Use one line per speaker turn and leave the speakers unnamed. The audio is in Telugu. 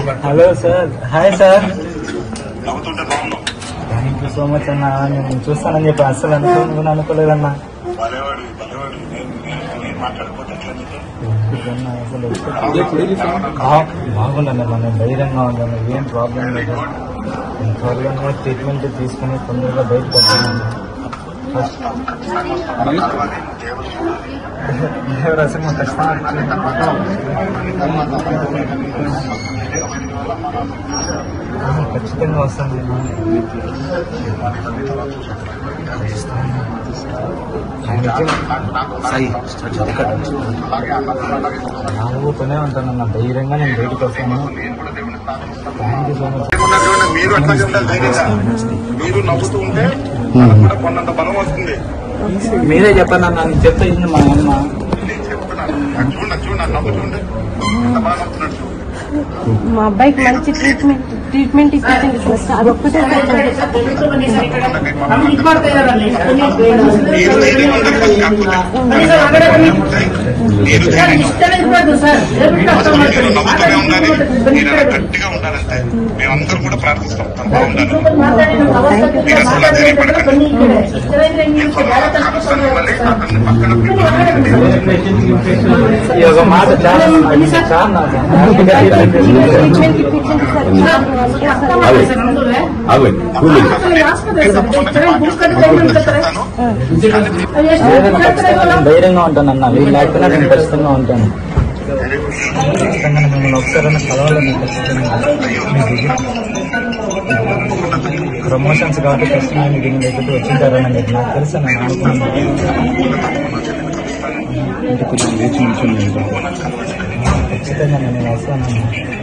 Hello sir, hi sir. Thank you so much అన్న. నేను చూస్తానని చెప్పి అస్సలు అనుకోలేదన్నా. బాగుందన్న, మనం ధైర్యంగా ఉందన్న, ఏం ప్రాబ్లం లేదు. త్వరగానే ట్రీట్మెంట్ తీసుకుని తొందరగా బయటకు వస్తానన్న. రసంగా ఖచ్చితంగా వస్తుంది. నవ్వుతూనే ఉంటానన్న, ధైర్యంగా నేను బయటకు వస్తాను. Thank you so much.
మీరు నవ్వుతూ ఉంటే కొన్నంత బలం వస్తుంది.
మీరే చెప్పండి అన్న, నేను చెప్తే మా అమ్మ
మా అబ్బాయికి మంచి ట్రీట్మెంట్ ఇచ్చేసింది సార్. అదొక్కటే
గట్టిగా ఉండాలంటే మేమందరూ కూడా ప్రార్థిస్తాం.
మాట చాలా ధైర్యంగా ఉంటానన్న. వీళ్ళు లేకపోయినా నేను ఖచ్చితంగా ఉంటాను. ఖచ్చితంగా మిమ్మల్ని ఒకసారి కలవాలని ప్రమోషన్స్ కాబట్టి ఖచ్చితంగా మీకు దీని దగ్గరికి వచ్చింటారని మీకు నాకు తెలుసు. నేను అనుకున్నాను ఖచ్చితంగా నేను వస్తానన్నా.